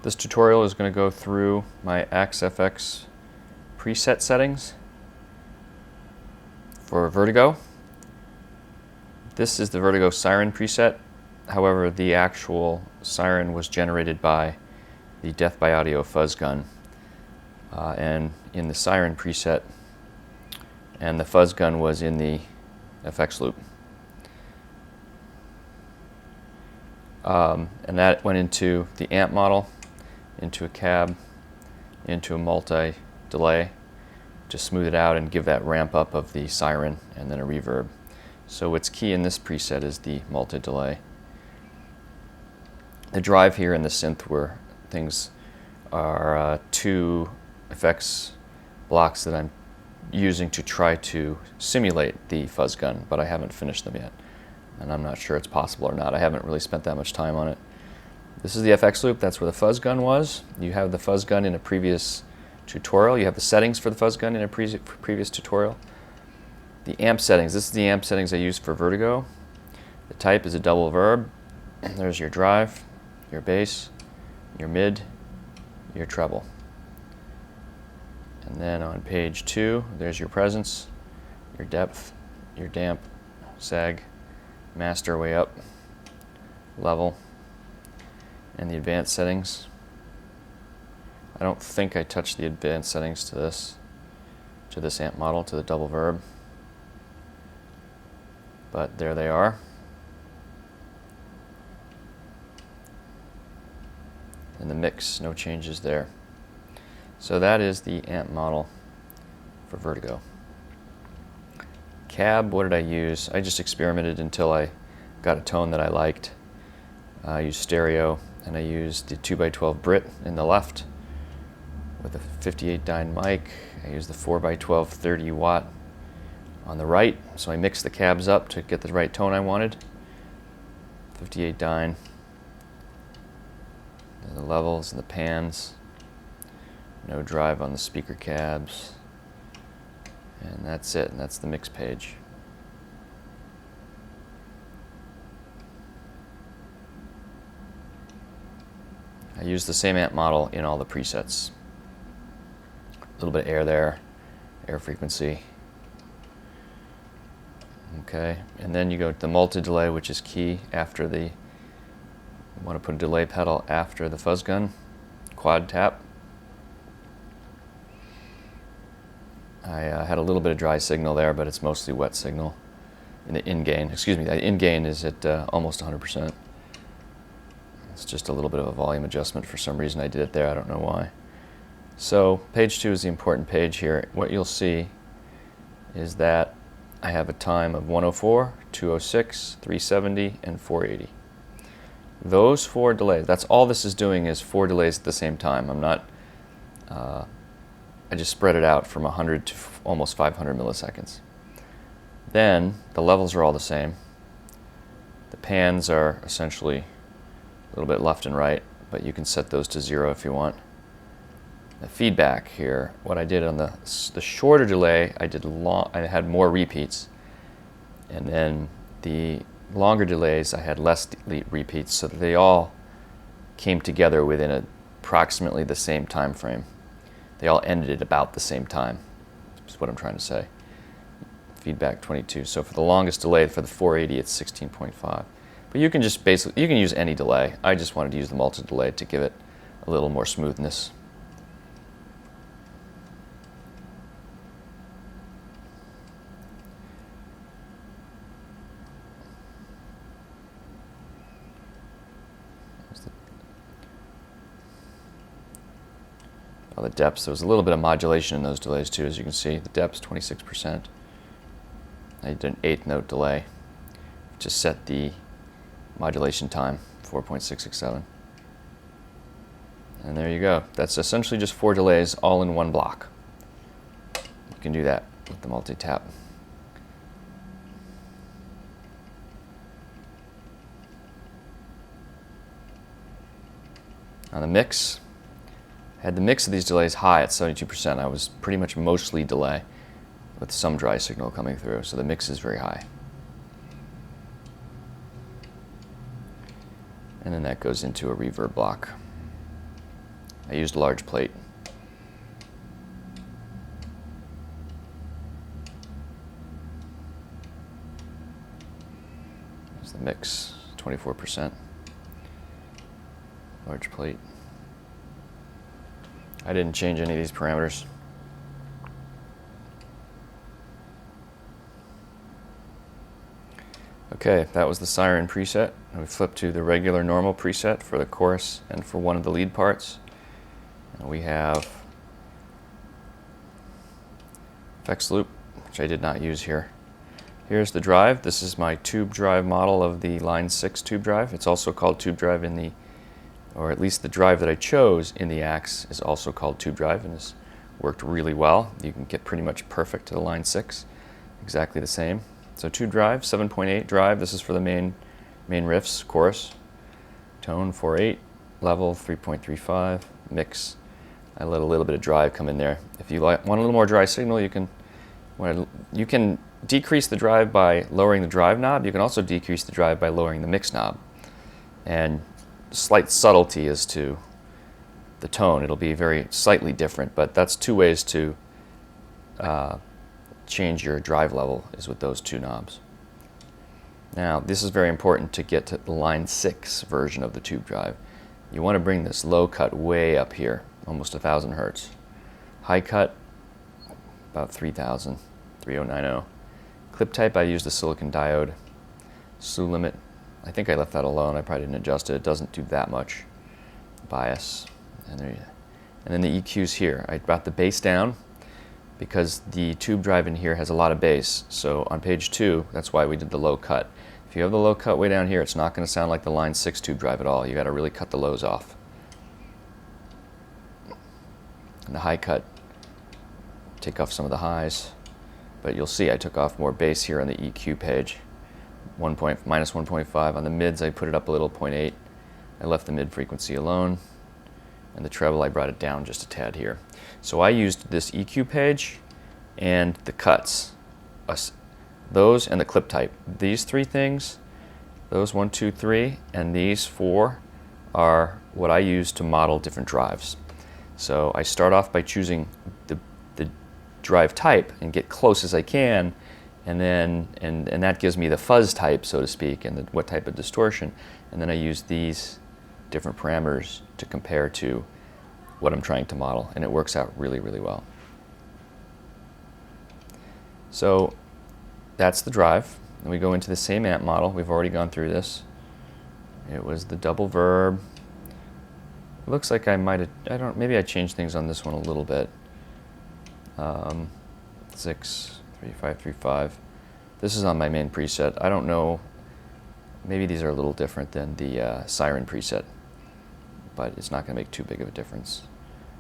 This tutorial is going to go through my XFX preset settings for Vertigo. This is the Vertigo Siren preset. However, the actual Siren was generated by the Death by Audio fuzz gun, and in the Siren preset, and the fuzz gun was in the FX loop. And that went into the amp model, into a cab, into a multi-delay to smooth it out and give that ramp up of the Siren and then a reverb. So what's key in this preset is the multi-delay. The drive here in the synth where things are two effects blocks that I'm using to try to simulate the fuzz gun, but I haven't finished them yet. And I'm not sure it's possible or not. I haven't really spent that much time on it. This is the FX loop. That's where the fuzz gun was. You have the fuzz gun in a previous tutorial. You have the settings for the fuzz gun in a previous tutorial. The amp settings. This is the amp settings I used for Vertigo. The type is a double verb. There's your drive, your bass, your mid, your treble. And then on page 2, there's your presence, your depth, your damp, sag, master way up, level, and the advanced settings. I don't think I touched the advanced settings to this amp model, to the double verb, but there they are. And the mix, no changes there. So that is the amp model for Vertigo. Cab, what did I use? I just experimented until I got a tone that I liked. I used stereo, and I used the 2x12 Brit in the left with a 58 dyne mic. I used the 4x12 30 watt on the right, so I mixed the cabs up to get the right tone I wanted. 58 dyne, and the levels and the pans. No drive on the speaker cabs. And that's it, and that's the mix page. I use the same amp model in all the presets. A little bit of air there, air frequency. Okay, and then you go to the multi-delay, which is key after you want to put a delay pedal after the fuzz gun, quad tap. I had a little bit of dry signal there, but it's mostly wet signal. In the in-gain, excuse me, the in-gain is at almost 100%. It's just a little bit of a volume adjustment. For some reason I did it there, I don't know why. So page 2 is the important page here. What you'll see is that I have a time of 104, 206, 370, and 480. Those 4 delays, that's all this is doing, is 4 delays at the same time. I'm not, I just spread it out from 100 to almost 500 milliseconds. Then the levels are all the same. The pans are essentially a little bit left and right, but you can set those to 0 if you want. The feedback here, what I did on the shorter delay, I had more repeats, and then the longer delays I had less repeats, so that they all came together within approximately the same time frame. They all ended at about the same time, is what I'm trying to say. Feedback 22. So for the longest delay, for the 480, it's 16.5. But you can just basically, you can use any delay. I just wanted to use the multi-delay to give it a little more smoothness. Oh, the depths, there was a little bit of modulation in those delays too, as you can see. The depths, 26%. I did an 8th note delay. Just set the modulation time, 4.667. And there you go. That's essentially just 4 delays all in one block. You can do that with the multi-tap. On the mix, I had the mix of these delays high at 72%. I was pretty much mostly delay with some dry signal coming through, so the mix is very high. And then that goes into a reverb block. I used large plate. There's the mix, 24%. Large plate. I didn't change any of these parameters. Okay, that was the Siren preset. And we flip to the regular normal preset for the chorus and for one of the lead parts. And we have effects loop, which I did not use here. Here's the drive. This is my tube drive model of the Line 6 tube drive. It's also called tube drive in the, or at least the drive that I chose in the Axe is also called tube drive and has worked really well. You can get pretty much perfect to the Line 6, exactly the same. So tube drive, 7.8 drive. This is for the main riffs, chorus. Tone 4.8, level 3.35, mix. I let a little bit of drive come in there. If you want a little more dry signal, you can decrease the drive by lowering the drive knob. You can also decrease the drive by lowering the mix knob. And slight subtlety as to the tone. It'll be very slightly different, but that's two ways to change your drive level, is with those two knobs. Now, this is very important to get to the Line 6 version of the tube drive. You want to bring this low cut way up here, almost 1,000 hertz. High cut, about 3,000, 3090. Clip type, I used the silicon diode. Slew limit, I think I left that alone. I probably didn't adjust it. It doesn't do that much. Bias, and then the EQs here. I brought the bass down because the tube drive in here has a lot of bass. So on page 2, that's why we did the low cut. If you have the low cut way down here, it's not going to sound like the Line 6 tube drive at all. You got to really cut the lows off. And the high cut, take off some of the highs. But you'll see I took off more bass here on the EQ page. Minus 1.5. On the mids, I put it up a little, 0.8. I left the mid frequency alone. And the treble, I brought it down just a tad here. So I used this EQ page and the cuts. Those and the clip type. These three things, those 1, 2, 3, and these 4 are what I use to model different drives. So I start off by choosing the drive type and get close as I can, and then and that gives me the fuzz type, so to speak, and what type of distortion. And then I use these different parameters to compare to what I'm trying to model, and it works out really, really well. So that's the drive. And we go into the same amp model. We've already gone through this. It was the double verb. It looks like I might have, maybe I changed things on this one a little bit. 6, 3, 5, 3, 5. This is on my main preset. I don't know, maybe these are a little different than the Siren preset, but it's not going to make too big of a difference.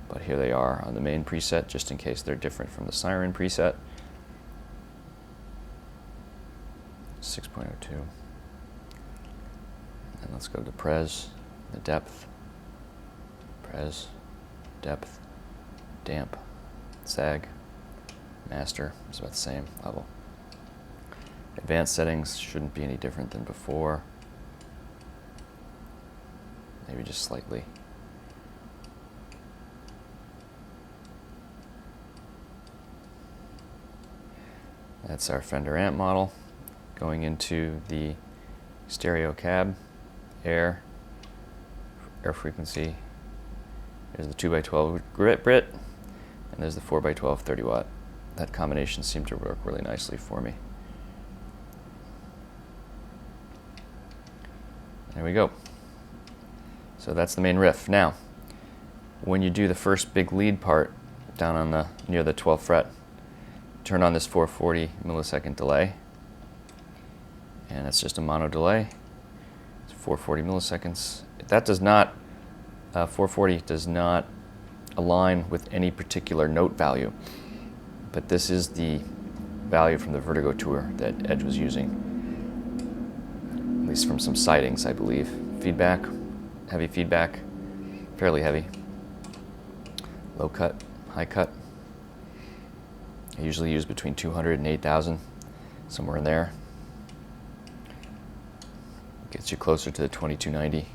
But here they are on the main preset, just in case they're different from the Siren preset. 6.02. And let's go to Pres, the depth. Pres, depth, damp, sag, master is about the same level. Advanced settings shouldn't be any different than before. Maybe just slightly. That's our Fender amp model. Going into the stereo cab, air frequency. There's the 2x12 Brit, and there's the 4x12 30 watt. That combination seemed to work really nicely for me. There we go. So that's the main riff. Now, when you do the first big lead part down on near the 12th fret, turn on this 440 millisecond delay, and it's just a mono delay. It's 440 milliseconds. That does not, 440 does not align with any particular note value, but this is the value from the Vertigo tour that Edge was using, at least from some sightings, I believe. Feedback, heavy feedback, fairly heavy. Low cut, high cut. I usually use between 200 and 8,000, somewhere in there. Gets you closer to the 2290.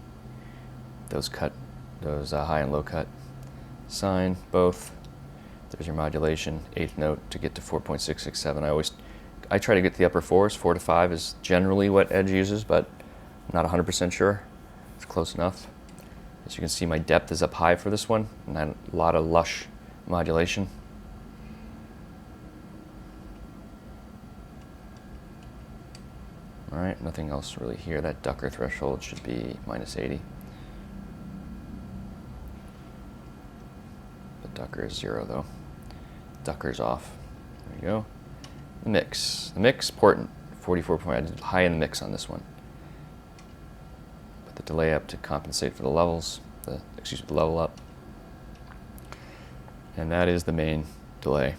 Those high and low cut. sine, both. There's your modulation, eighth note to get to 4.667. I try to get to the upper fours. 4 to 5 is generally what Edge uses, but I'm not 100% sure. It's close enough. As you can see, my depth is up high for this one, and I had a lot of lush modulation. All right, nothing else really here. That Ducker threshold should be -80. The Ducker is 0 though. Ducker's off. There you go. The mix. The mix, important. 44 point. I did high in the mix on this one. Put the delay up to compensate for the levels. The level up. And that is the main delay.